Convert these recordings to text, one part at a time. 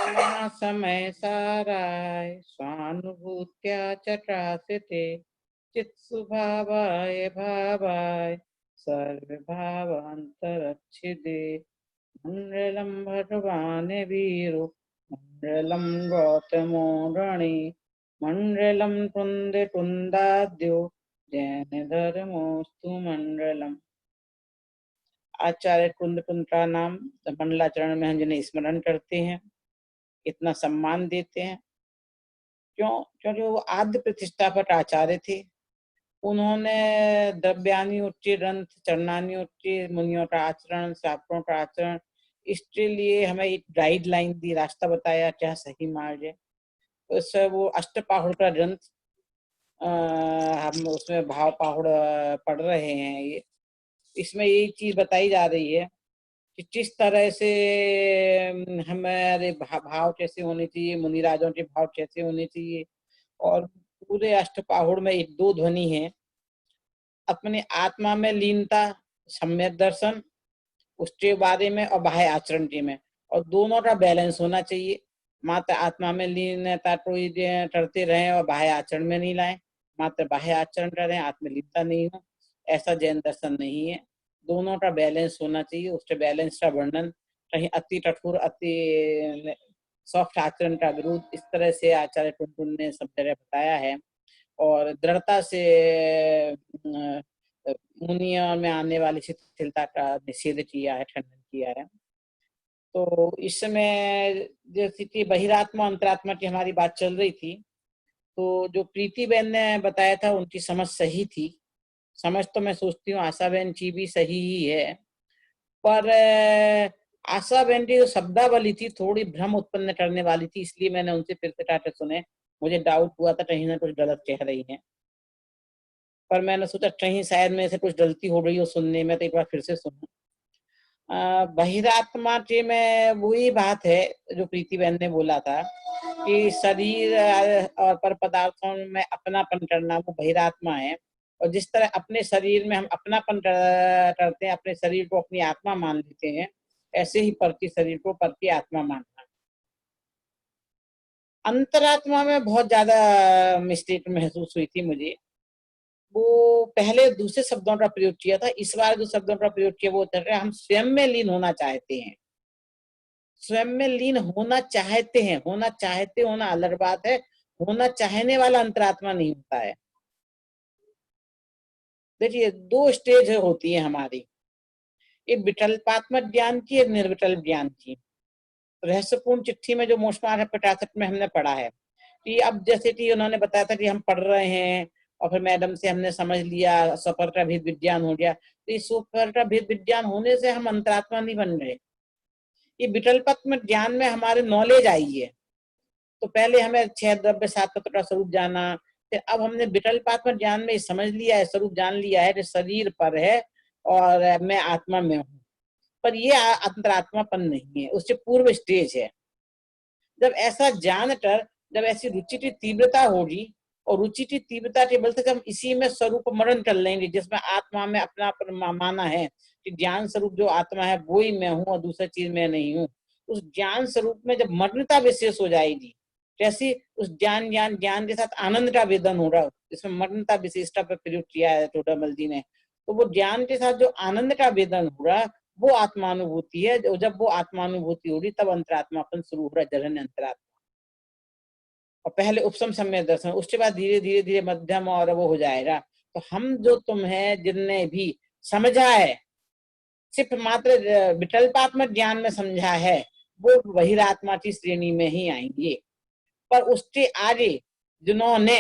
समय साराय स्वानुभूत्या चट्रासिते चित्सुभावाय भावाय सर्वभावान्तरच्छिदे मण्डलं भगवान् वीरो मण्डलं गौतमो रणि मण्डलं कुन्दकुन्दाद्यो जैन धर्मोस्तु मण्डलम्। आचार्य कुंद कुंद का नाम मंडलाचरण में हम जिन्हें स्मरण करते हैं, इतना सम्मान देते हैं, क्यों? क्योंकि वो आद्य प्रतिष्ठापक आचार्य थे। उन्होंने द्रव्यानि उच्च ग्रंथ चरणानि उच्च मुनियों का आचरण शास्त्रों का आचरण इसके लिए हमें एक गाइडलाइन दी, रास्ता बताया क्या सही मार्ग है। तो इससे वो अष्टपाहुड़ का ग्रंथ हम उसमें भाव पाहुड़ पढ़ रहे हैं। ये इसमें यही चीज बताई जा रही है कि किस तरह से हमारे भाव कैसे होने चाहिए, मुनिराजों के भाव कैसे होने चाहिए। और पूरे अष्टपाहुड़ में एक दो ध्वनि है, अपने आत्मा में लीनता, सम्यक दर्शन, उसके बारे में और बाह्य आचरण के में, और दोनों का बैलेंस होना चाहिए। मात्र आत्मा में लीनता कोई करते रहे और बाह्य आचरण में नहीं लाए, मात्र बाह्य आचरण करें आत्मलीनता नहीं हो, ऐसा जैन दर्शन नहीं है। दोनों का बैलेंस होना चाहिए। उसके बैलेंस का वर्णन कहीं अति कठोर अति सॉफ्ट आचरण का विरोध, इस तरह से आचार्य टुनटुन ने सब जगह बताया है। और दृढ़ता से मुनिया में आने वाली शिथिलता का निषेध किया है, खंडन किया है। तो इस समय जैसे कि बहिरात्मा अंतरात्मा की हमारी बात चल रही थी, तो जो प्रीति बहन ने बताया था उनकी समझ सही थी। समझ तो मैं सोचती हूँ आशा बहन की भी सही ही है, पर आशा बहन की जो शब्दावली थी थोड़ी भ्रम उत्पन्न करने वाली थी, इसलिए मैंने उनसे फिर से टाटे सुने। मुझे डाउट हुआ था कहीं ना कुछ गलत कह रही हैं, पर मैंने सोचा कहीं शायद मेरे से कुछ गलती हो रही हो सुनने में, तो एक बार फिर से सुनूं। बहिरात्मा के में वही बात है जो प्रीति बहन ने बोला था कि शरीर और पर पदार्थों में अपनापन करना वो बहिरात्मा है। और जिस तरह अपने शरीर में हम अपनापन करते हैं, अपने शरीर को अपनी आत्मा मान लेते हैं, ऐसे ही पर की शरीर को पर की आत्मा मानना। अंतरात्मा में बहुत ज्यादा मिस्टेक महसूस हुई थी मुझे। वो पहले दूसरे शब्दों का प्रयोग किया था, इस बार जो शब्दों का प्रयोग किया वो है हम स्वयं में लीन होना चाहते हैं। स्वयं में लीन होना चाहते हैं, होना चाहते होना अलग बात है, होना चाहने वाला अंतरात्मा नहीं होता है। देखिए दो स्टेज होती है हमारी, एक विकल्पात्मक ज्ञान की, एक निर्विकल्प ज्ञान की। रहस्यपूर्ण चिट्ठी में जो मोक्षमार्ग प्रकाशक में हमने पढ़ा है कि अब जैसे कि उन्होंने बताया था कि हम पढ़ रहे हैं और फिर मैडम से हमने समझ लिया, स्वपर का भेद विज्ञान हो गया, तो इस स्वपर का भेद विज्ञान होने से हम अंतरात्मा नहीं बन रहे। ये विकल्पात्मक ज्ञान में हमारे नॉलेज आई है। तो पहले हमें 6 द्रव्य 7 तत्व का स्वरूप जाना, फिर अब हमने विकल्पात्मक ज्ञान में समझ लिया है, स्वरूप जान लिया है कि शरीर पर है और मैं आत्मा में हूँ। पर ये अंतरात्मापन नहीं है, उससे पूर्व स्टेज है। जब ऐसा जानकर, जब ऐसी रुचि की तीव्रता होगी, और रुचि की तीव्रता के बल से हम इसी में स्वरूप मरण कर लेंगे, जिसमें आत्मा में अपना माना है कि ज्ञान स्वरूप जो आत्मा है वो ही मैं हूँ और दूसरी चीज मैं नहीं हूँ। उस ज्ञान स्वरूप में जब मग्नता विशेष हो जाएगी, जैसी उस ज्ञान ज्ञान ज्ञान के साथ आनंद का वेदन हो रहा, इसमें मग्नता विशेषता पर प्रयोग किया है टोडामल जी ने। तो वो ज्ञान के साथ जो आनंद का वेदन हो रहा वो आत्मानुभूति है। जब वो आत्मानुभूति होगी तब अंतरात्मापन शुरू हो रहा है, जघन्य अंतरात्मा। और पहले उपसम सम्यक दर्शन, उसके बाद धीरे धीरे धीरे मध्यम और वो हो जाएगा। तो हम जो तुम है जिनने भी समझा है, सिर्फ मात्र विकल्पात्मक ज्ञान में समझा है, वो बहिरात्मा की श्रेणी में ही आएंगे। पर उसके आगे जिन्होंने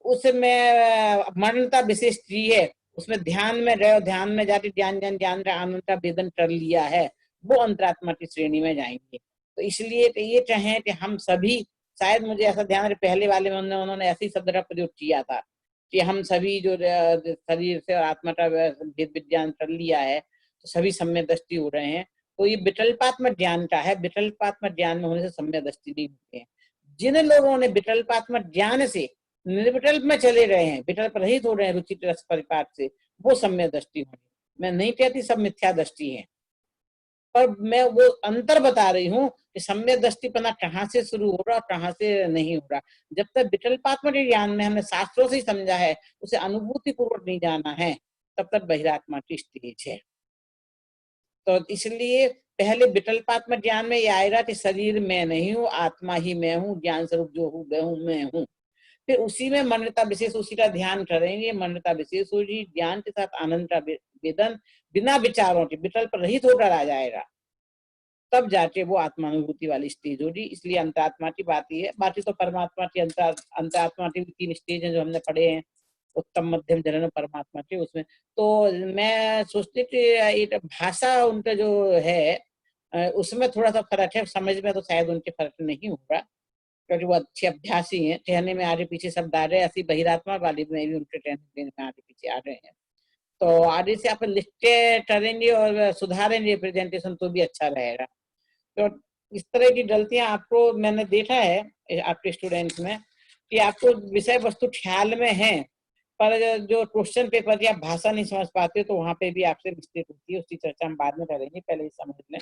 उसमें मरणता विशेष की है, उसमें ध्यान में गए, ध्यान में जाके ज्ञान ज्ञान ज्ञान का आनंद का वेदन कर लिया है, वो अंतरात्मा की श्रेणी में जाएंगे। तो इसलिए तो ये कहें कि हम सभी, शायद मुझे ऐसा ध्यान है पहले वाले में उन्होंने ऐसे ही शब्द का प्रयोग किया था कि हम सभी जो शरीर से और आत्मा का भेद विज्ञान कर लिया है तो सभी सम्यक दृष्टि हो रहे हैं। तो ये विकल्पात्मक ज्ञान का है, विकल्पात्मक ज्ञान में होने से सम्यक दृष्टि नहीं होते हैं। जिन लोगों ने विकल्पात्मक ज्ञान से निर्विकल्प में चले गए हैं, विकल्प रहित हो रहे हैं रुचि रस परिपाक से, वो सम्यक दृष्टि होगी। मैं नहीं कहती सब मिथ्या दृष्टि है, पर मैं वो अंतर बता रही हूँ कि सम्यक दृष्टिपना कहाँ से शुरू हो रहा और कहाँ से नहीं हो रहा। जब तक विकल्पात्मक ज्ञान में हमने शास्त्रों से ही समझा है, उसे अनुभूति पूर्वक नहीं जाना है, तब तक बहिरात्मा की स्टेज है। तो इसलिए पहले विकल्पात्मक ज्ञान में ये आएगा कि शरीर मैं नहीं हूँ, आत्मा ही मैं हूँ, ज्ञान स्वरूप जो हूँ वह हूँ मैं हूँ। फिर उसी में मान्यता विशेष उसी का ध्यान करेंगे, मान्यता विशेष होगी, ज्ञान के साथ आनंद का वेदन बिना विचारों के विकल्प रहित होकर आ जाएगा, तब जाके वो आत्मानुभूति वाली स्टेज होगी। इसलिए अंतरात्मा की बात ही है। बाकी तो परमात्मा की अंतरात्मा की 3 स्टेज हैं जो हमने पढ़े हैं, उत्तम मध्यम जन परमात्मा के। उसमें तो मैं सोचती कि ये भाषा उनका जो है उसमें थोड़ा सा फर्क है, समझ में तो शायद उनके फर्क नहीं होगा, क्योंकि वो अच्छे अभ्यासी हैं, कहने में आगे पीछे सब आ रहे हैं। ऐसी बहिरात्मा वाली में भी उनके कहने में आगे पीछे आ रहे हैं। तो आगे से आप लिख के करेंगे और सुधारेंगे प्रेजेंटेशन तो भी अच्छा रहेगा। तो इस तरह की गलतियां आपको मैंने देखा है आपके स्टूडेंट्स में, कि आपको विषय वस्तु ख्याल में है, पर जो क्वेश्चन पेपर की आप भाषा नहीं समझ पाते, तो वहां पे भी आपसे मिस्टेक होती है। उसकी चर्चा हम बाद में करेंगे, पहले ही समझ लें।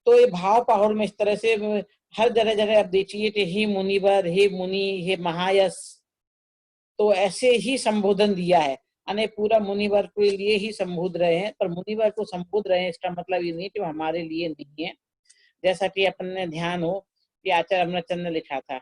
तो ये भाव पहाड़ में इस तरह से हर जगह जगह आप देखिए कि हे मुनिवर, हे मुनि, हे महायस, तो ऐसे ही संबोधन दिया है। यानी पूरा मुनिवर के लिए ही संबोध रहे हैं, पर मुनिवर को संबोध रहे हैं इसका मतलब ये नहीं कि वो हमारे लिए नहीं है। जैसा कि अपन ध्यान हो कि आचार्य अमृतचंद ने लिखा था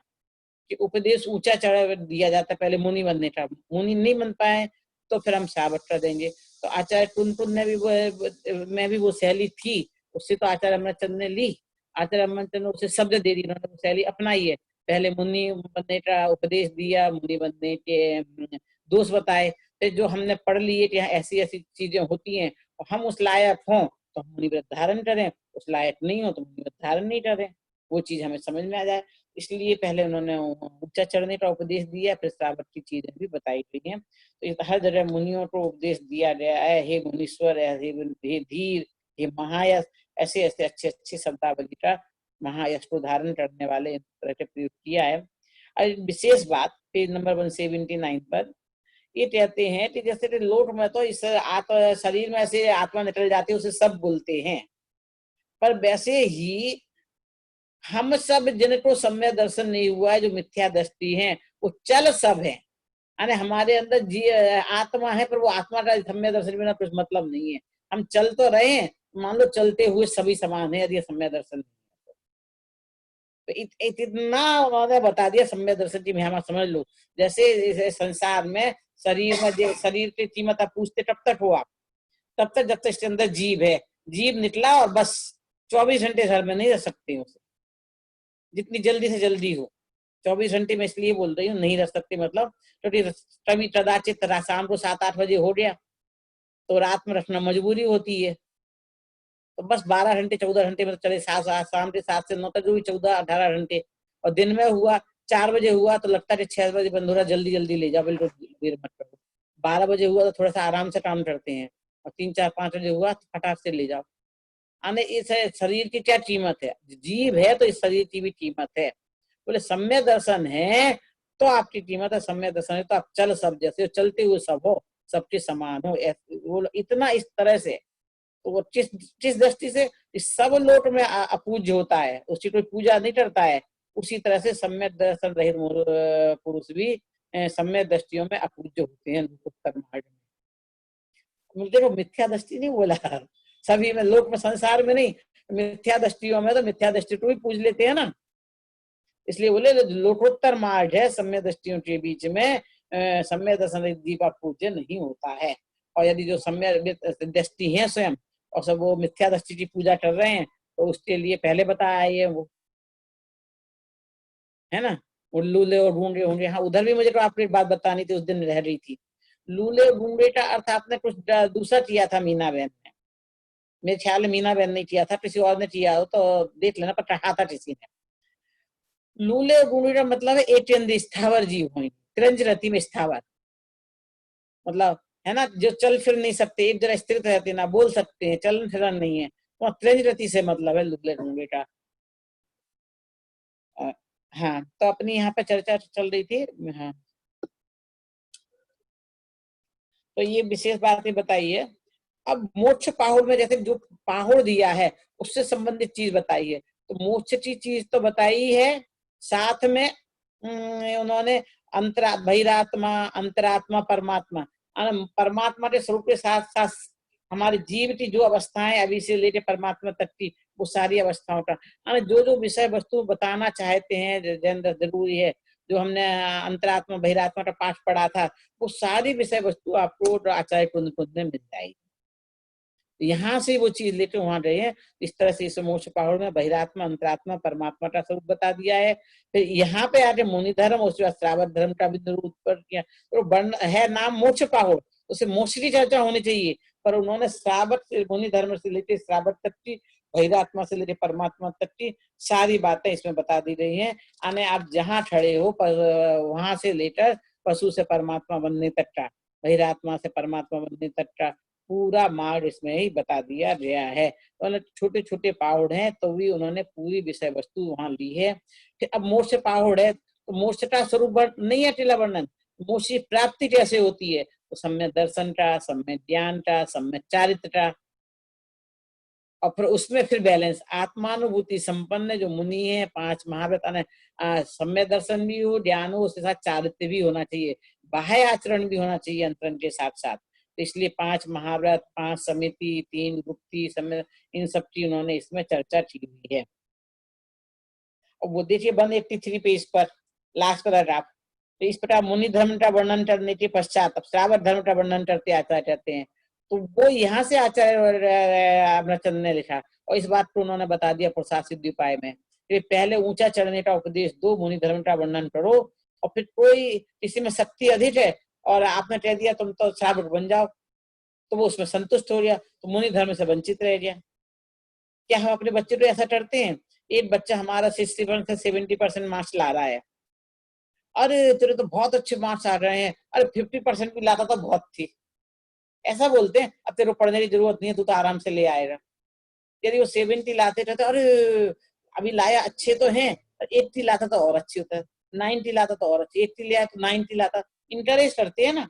कि उपदेश ऊंचा चढ़ा दिया जाता है, पहले मुनि बनने का। मुनि नहीं बन पाए तो फिर हम श्रावक कर देंगे। तो आचार्य टुनटुन ने भी मैं भी वो शैली थी, उससे तो आचार्य अमृतचंद ने ली। आचार्य अमृतचंद ने उसे शब्द दे दी, उन्होंने वो शैली अपनाई है। पहले मुनि बनने का उपदेश दिया, मुनि बनने के दोष बताए, फिर जो हमने पढ़ लिए कि ऐसी ऐसी चीजें होती हैं और हम उस लायक हों तो हम मुनि व्रत धारण करें, उस लायक नहीं हो तो मुनि व्रत धारण नहीं करें, वो चीज हमें समझ में आ जाए। इसलिए पहले उन्होंने ऊंचा चढ़ने का उपदेश दिया, फिर श्रावक की चीजें भी बताई गई हैं। तो हर जगह मुनियों को उपदेश दिया गया है, हे मुनीश्वर, हे धीर, हे महायश, ऐसे ऐसे अच्छे अच्छे शब्दावली का महायश को धारण करने वाले तरह से प्रयोग किया है। और विशेष बात पेज नंबर 179 पर ये कहते हैं कि जैसे कि लोक में तो इस शरीर में ऐसे आत्मा निकल जाती है, उसे सब बोलते हैं, पर वैसे ही हम सब जिनको सम्य दर्शन नहीं हुआ है, जो मिथ्या दृष्टि है, वो चल सब है। यानी हमारे अंदर आत्मा है, पर वो आत्मा का सम्य दर्शन बिना कुछ मतलब नहीं है। हम चल तो रहे हैं, मान लो चलते हुए सभी समान है, यदि सम्य दर्शन नहीं है तो इतना उन्होंने बता दिया सम्य दर्शन की महिमा समझ लो। जैसे संसार में शरीर की कीमत आप पूछते कब तक हो आप, तब तक जब तक इसके अंदर जीव है। जीव निकला और बस 24 घंटे घर में नहीं रह सकते उसे, जितनी जल्दी से जल्दी हो। 24 घंटे में इसलिए बोल रही हूँ नहीं रह सकते, मतलब क्योंकि कभी कदाचित शाम को 7-8 बजे हो गया तो रात में रखना मजबूरी होती है। तो बस 12 घंटे 14 घंटे में तो चले, शाम के 7 से 9 तक जो भी 14-18 घंटे। और दिन में हुआ 4 बजे हुआ तो लगता है 6 बजे बंद हो रहा, जल्दी जल्दी ले जाओ, बिल्कुल देर मत करो। 12 बजे हुआ तो थोड़ा सा आराम से काम करते हैं, और 3-4-5 बजे हुआ तो फटाक से ले जाओ। आने इस शरीर की क्या कीमत है, जीव है तो इस शरीर की भी कीमत है। बोले सम्य दर्शन है तो आपकी कीमत है, सम्य दर्शन है तो आप चल सब जैसे हो, चलते हुए सब हो, सबके समान हो। वो इतना इस तरह से, तो वो किस किस दृष्टि से इस सब लोक में अपूज्य होता है, उसकी कोई पूजा नहीं करता है। उसी तरह से सम्य दर्शन रहित पुरुष भी सम्य दृष्टियों में अपूज्य होते हैं उत्तर मार्ग में। देखो मिथ्या दृष्टि नहीं बोला, सभी में लोक में संसार में नहीं, मिथ्या दृष्टियों में तो मिथ्या दृष्टि को भी पूज लेते हैं ना। इसलिए बोले लोकोत्तर मार्ग है, सम्य दृष्टियों के बीच में सम्य दर्शन दीपा पूज्य नहीं होता है। और यदि जो सम्य दृष्टि है स्वयं और सब वो मिथ्या दृष्टि की पूजा कर रहे हैं, तो उसके लिए पहले बताया है वो, है ना। वो लूले और गूंगे होंगे, हाँ उधर भी मुझे तो आपको एक बात बतानी थी, उस दिन रह रही थी। लूले और गूंगे का अर्थ आपने कुछ दूसरा किया था मीना बहन ने, मेरे ख्याल में मीना बहन ने किया था, किसी और ने किया हो तो देख लेना, पर कहा था किसी ने। लूले गुणी का मतलब है एक स्थावर जीव हो, त्रंज रति में स्थावर, मतलब है ना, जो चल फिर नहीं सकते, एक जगह स्थिर रहते, ना बोल सकते हैं, चलन फिलन नहीं है, तो त्रंज रति से मतलब है लूले गुंगे का। हाँ तो अपनी यहाँ पे चर्चा चल रही थी। हाँ तो ये विशेष बात ही बताइए अब मोक्ष पाहुड़ में जैसे जो पाहुड़ दिया है उससे संबंधित चीज बताई है, तो मोक्ष की चीज तो बताई है, साथ में उन्होंने बहिरात्मा, अंतरात्मा, परमात्मा, परमात्मा के स्वरूप के साथ साथ हमारे जीव की जो अवस्थाएं अभी से लेके परमात्मा तक की वो सारी अवस्थाओं का जो जो विषय वस्तु बताना चाहते हैं जरूरी है, जो हमने अंतरात्मा बहिरात्मा का पाठ पढ़ा था, वो सारी विषय वस्तु आपको आचार्य कुंद कुंद में मिल जाएगी। यहाँ से वो चीज लेके वहां गए हैं। इस तरह से इस मोक्ष पाहुड़ में बहिरात्मा, अंतरात्मा, परमात्मा का स्वरूप बता दिया है। फिर यहाँ पे आके मुनि धर्म, उसके बाद श्रावक धर्म का भी निरूपण किया। तो वर्ण है नाम मोक्ष पाहुड़, उसे मोक्ष की चर्चा होनी चाहिए, पर उन्होंने श्रावक मुनि धर्म से लेके श्रावक तक की, बहिरात्मा से लेके परमात्मा तक की सारी बातें इसमें बता दी गई हैं। आने आप जहाँ खड़े हो वहां से लेकर पशु से परमात्मा बनने तक का, बहिरात्मा से परमात्मा बनने तक का पूरा मार्ग इसमें ही बता दिया गया है। तो छोटे छोटे पाहुड़ हैं तो भी उन्होंने पूरी विषय वस्तु वहां ली है। फिर अब मोक्ष पाहुड़ है तो मोक्ष का स्वरूप नहीं है टीला वर्णन, मोक्ष की प्राप्ति कैसे होती है, तो सम्यक दर्शन का, सम्यक ज्ञान का, सम्यक चारित्र का, और फिर उसमें फिर बैलेंस आत्मानुभूति संपन्न जो मुनि है, 5 महाव्रत ने सम्यक दर्शन भी हो, ज्ञान हो, उसके साथ चारित्र भी होना चाहिए, बाह्य आचरण भी होना चाहिए अंतरण के साथ साथ। तो इसलिए 5 महाव्रत, 5 समिति, 3 गुप्ती समय, इन सब की उन्होंने इसमें चर्चा की हुई है। और वो देखिए 183 पेज पर लास्ट पैराग्राफ, तो इस प्रकार मुनि धर्म का वर्णन करने के पश्चात अब श्रावक धर्म का वर्णन करते आचार्य कहते हैं। तो वो यहाँ से आचार्य अमरचंद ने लिखा और इस बात को उन्होंने बता दिया पुरुषार्थ सिद्धि उपाय में, कि पहले ऊंचा चढ़ने का उपदेश दो, मुनि धर्म का वर्णन करो, और फिर कोई किसी में शक्ति अधिक है और आपने कह दिया तुम तो श्रावक बन जाओ, तो वो उसमें संतुष्ट हो गया, तो मुनि धर्म से वंचित रह गया। क्या हम अपने बच्चे को ऐसा करते हैं? एक बच्चा हमारा 60% से 70% मार्क्स ला रहा है, अरे तेरे तो बहुत अच्छे मार्क्स आ रहे हैं, अरे 50% भी लाता तो बहुत थी, ऐसा बोलते हैं। अब तेरे को पढ़ने की जरूरत नहीं है, तू तो आराम से ले आएगा। यदि वो 70 लाते रहते, अरे अभी लाया अच्छे तो हैं, 80 लाता तो और अच्छी होता है, 90 लाता तो और अच्छी, 80 लिया तो 90 लाता। इनकरेज करते हैं ना,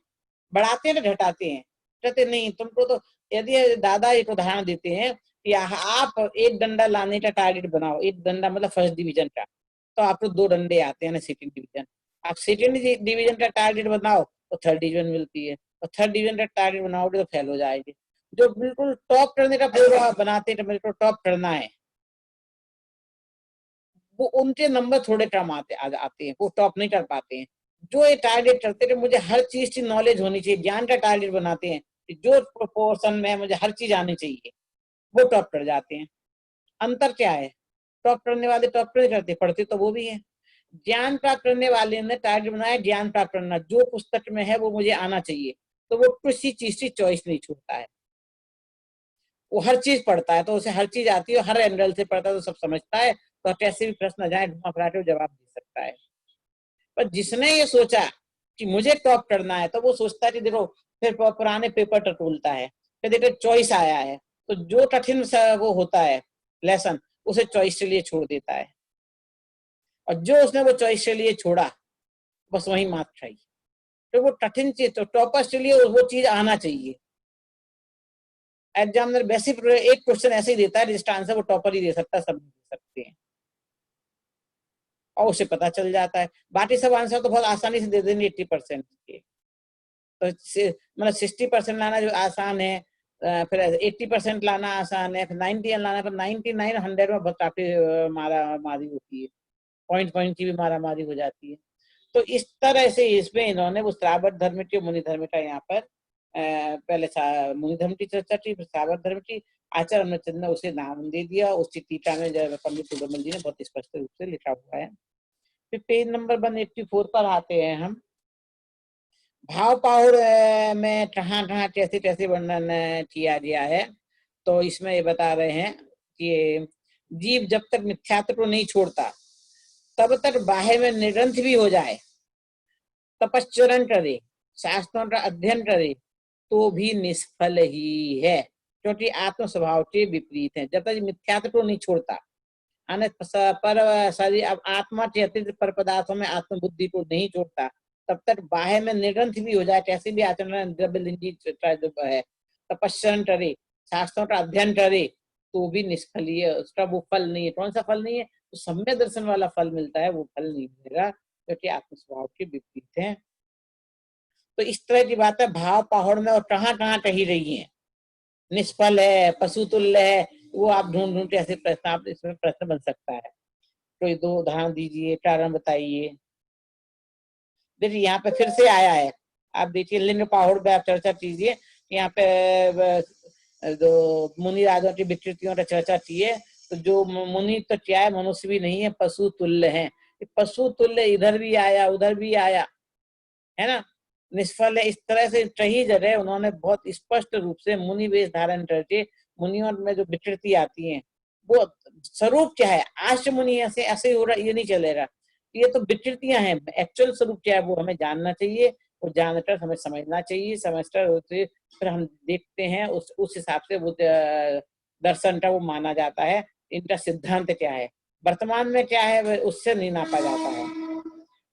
बढ़ाते हैं ना घटाते हैं? कहते नहीं, तुमको तो यदि दादा एक उदाहरण देते हैं कि आप एक डंडा लाने का टारगेट बनाओ, एक डंडा मतलब फर्स्ट डिवीजन का, तो आपको 2 डंडे आते हैं ना सेकंड डिवीजन। आप सेकंड डिवीजन का टारगेट बनाओ तो थर्ड डिवीजन मिलती है, और थर्ड डिवीजन का टारगेट बनाओगे तो फेल हो जाएगी। जो बिल्कुल टॉप करने का पूरा बनाते हैं, मेरे को टॉप करना है, वो उनके नंबर थोड़े कम आते हैं, वो टॉप नहीं कर पाते हैं। जो ये टारगेट करते हैं मुझे हर चीज की नॉलेज होनी चाहिए, ज्ञान का टारगेट बनाते हैं, जो प्रोपोर्शन में मुझे हर चीज आनी चाहिए, वो टॉप कर जाते हैं। अंतर क्या है? टॉप करने वाले टॉप नहीं करते, पढ़ते तो वो भी है। ज्ञान प्राप्त करने वाले ने टारगेट बनाया ज्ञान प्राप्त करना, जो पुस्तक में है वो मुझे आना चाहिए, तो वो किसी चीज की चॉइस नहीं छोड़ता है, वो हर चीज पढ़ता है, तो उसे हर चीज आती है, हर एंगल से पढ़ता है, तो सब समझता है, तो कैसे भी प्रश्न जाए ढूंढा फराटे जवाब दे सकता है। पर जिसने ये सोचा कि मुझे टॉप करना है, तो वो सोचता है कि देखो फिर पुराने पेपर टटोलता है, फिर देखो चॉइस आया है, तो जो कठिन वो होता है लेसन, उसे चॉइस के लिए छोड़ देता है, और जो उसने वो चॉइस के लिए छोड़ा बस वही मार्क खाई। तो वो कठिन चीज, तो टॉपर्स के लिए वो चीज आना चाहिए। एग्जामिनर बेसिक एक क्वेश्चन ऐसे ही देता है जिसका आंसर वो टॉपर ही दे सकता है, सब दे सकते हैं, और उसे पता चल जाता है। बाकी सब आंसर तो बहुत आसानी से दे देंगे 80% के, तो मतलब 60% लाना जो आसान है, फिर 80% लाना आसान है, फिर 90 लाना, फिर 99 100 में बहुत काफी मारा मारी होती है, पॉइंट पॉइंट की भी मारा मारी हो जाती है। तो इस तरह से इसमें इन्होंने उस श्रावक धर्म के मुनि धर्म का यहाँ पर पहले मुनि धर्म की चर्चा की, फिर श्रावक धर्म की। आचार्य अमरचंद ने उसे नाम दे दिया, उसकी टीका में पंडित सुब्रमण्य जी ने बहुत स्पष्ट रूप से लिखा हुआ है। फिर पेज नंबर 184 पर आते हैं हम। भाव पाहुर में कहाँ कहाँ कैसे कैसे वर्णन किया गया है, तो इसमें ये बता रहे हैं कि जीव जब तक मिथ्यात्व को नहीं छोड़ता तब तक बाह्य में निरंथ भी हो जाए, तपश्चरण करे, शास्त्रों का अध्ययन करे, तो भी निष्फल ही है, क्योंकि आत्म स्वभाव के विपरीत है। जब तक मिथ्यात्व को नहीं छोड़ता, पर शरीर अब आत्मा के अतिरिक्त पर पदार्थों में आत्मबुद्धि को नहीं जोड़ता, तब तक बाह्य में निरंथ भी हो जाए, कैसे भी आचरण द्रव्य लिंगी है, तपस्या करे, शास्त्रों का अध्ययन करे, तो भी निष्फलीय, उसका वो फल नहीं है। कौन सा फल नहीं है? तो सम्यक दर्शन वाला फल मिलता है, वो फल नहीं मिलेगा, क्योंकि आत्म स्वभाव के विपरीत है। तो इस तरह की बात है भाव पहाड़ में, और कहाँ कहाँ कही रही है। निष्फल है, पशुतुल्य है, वो आप ढूंढ ढूंढ के ऐसे प्रश्न, आप इसमें प्रश्न बन सकता है। कोई दो उदाहरण दीजिए, कारण बताइए। देखिए यहाँ पे फिर से आया है, आप देखिए लिंग पहाड़ पे आप चर्चा कीजिए। यहाँ पे जो मुनि राजों की विकृतियों की चर्चा की है, तो जो मुनि तो क्या है, मनुष्य भी नहीं है, पशु तुल्य है। पशु तुल्य इधर भी आया, उधर भी आया, है ना। निष्फल है, इस तरह से कई जगह उन्होंने बहुत स्पष्ट रूप से मुनि वेश धारण करके, मुनियों में जो विकृति आती है, वो स्वरूप क्या है, आश्र मुनि ऐसे ऐसे हो रहा, ये नहीं चलेगा। ये तो विकृतियां हैं, एक्चुअल स्वरूप क्या है वो हमें जानना चाहिए, वो जानकर हमें समझना चाहिए, समझकर फिर हम देखते हैं, उस हिसाब से वो दर्शन का वो माना जाता है, इनका सिद्धांत क्या है। वर्तमान में क्या है उससे नहीं नापा जाता है।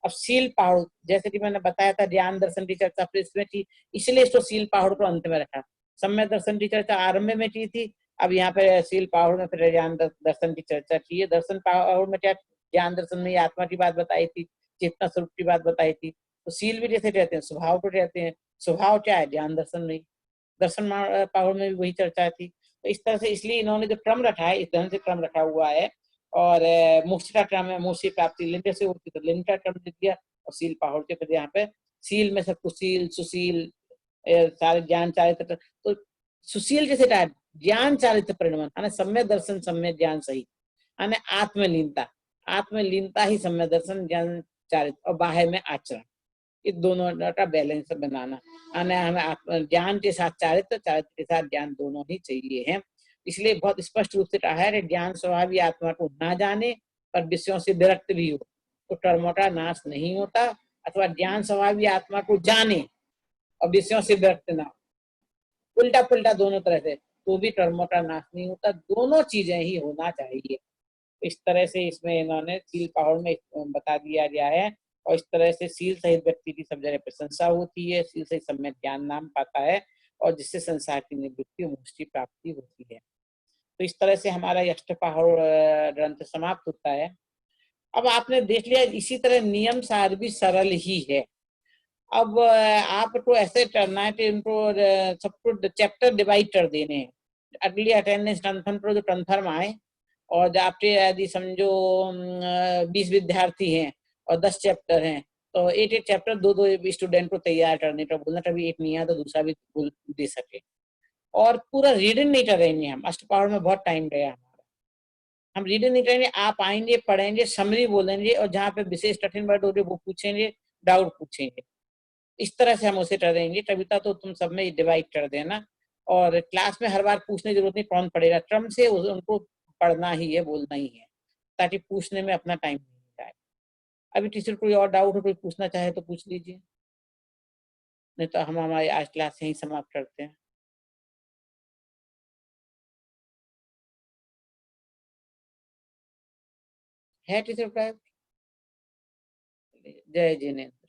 अब सील पहाड़, जैसे कि मैंने बताया था ज्ञान दर्शन की चर्चा फिर इसमें थी, इसलिए इसको सील पहाड़ को अंत में रखा। सम्यक दर्शन की चर्चा आरंभ में की थी, अब यहाँ पे सील पहाड़ में फिर ज्ञान दर्शन की चर्चा की है। दर्शन पहाड़ में क्या, ज्ञान दर्शन में आत्मा की बात बताई थी, चेतना स्वरूप की बात बताई थी। तो सील भी जैसे कहते हैं, स्वभाव को कहते हैं, स्वभाव क्या है, ज्ञान दर्शन में, दर्शन पहाड़ में भी वही चर्चा थी। तो इस तरह से, इसलिए इन्होंने जो क्रम रखा है, इस ढंग से क्रम रखा हुआ है। और मोक्ष का क्रम है, मोक्ष की प्राप्ति लिंग से होती, तो लिंग का क्रम दे दिया, और सील पहाड़ के फिर यहाँ पे सील में सब कुशील सुशील सारे ज्ञान चारित्र। तो सुशील जैसे क्या है, ज्ञान चारित्र परिणमन, सम्यक दर्शन सम्यक ज्ञान सही, आत्मलीनता, आत्मलीनता ही सम्यक दर्शन ज्ञान चारित्र, और बाह्य में आचरण, इस दोनों का बैलेंस बनाना। हमें ज्ञान के साथ चारित्र, चारित्र के साथ ज्ञान, दोनों ही चाहिए है। इसलिए बहुत स्पष्ट रूप से कहा है, ज्ञान स्वभावी आत्मा को ना जाने पर विषयों से विरक्त भी हो तो कर्मों का नाश नहीं होता, अथवा ज्ञान स्वभावी आत्मा को जाने और विषयों से विरक्त ना हो, उल्टा पुल्टा दोनों तरह से, तो भी कर्मों का नाश नहीं होता। दोनों चीजें ही होना चाहिए। इस तरह से इसमें इन्होंने सील पहाड़ में बता दिया गया है। और इस तरह से सील सहित व्यक्ति की सब जगह प्रशंसा होती है, सील सहित सम्यक ज्ञान नाम पाता है, और जिससे संसार की निवृत्ति मोक्ष की प्राप्ति होती है। तो इस तरह से हमारा अष्टपहर ग्रंथ समाप्त होता है। अब आपने देख लिया, इसी तरह नियम सार भी सरल ही है। अब आपको ऐसे करना है कि इनको सबको चैप्टर डिवाइड कर देने हैं। अगली अटेंडेंस कन्फर्म जो कन्फर्म आए, और आपके यदि समझो 20 विद्यार्थी हैं और 10 चैप्टर हैं, तो एक एक चैप्टर दो दो स्टूडेंट को तैयार करने का बोलना, कभी एक नहीं आया तो दूसरा भी दे सके। और पूरा रीडिंग नहीं करेंगे हम, अष्टपहर में बहुत टाइम गया हमारा, हम रीडिंग नहीं करेंगे। आप आएंगे, पढ़ेंगे, समरी बोलेंगे, और जहाँ पे विशेष कठिन वर्ड होंगे वो पूछेंगे, डाउट पूछेंगे। इस तरह से हम उसे करेंगे। कविता तो तुम सब में डिवाइड कर देना, और क्लास में हर बार पूछने की जरूरत नहीं, कौन पढ़ेगा, क्रम से उनको पढ़ना ही है, बोलना ही है, ताकि पूछने में अपना टाइम नहीं जाए। अभी टीचर कोई और डाउट हो, कोई पूछना चाहे तो पूछ लीजिए, नहीं तो हम हमारी आज क्लास यहीं समाप्त करते हैं। है टीचर का? जय जिनेन्द्र।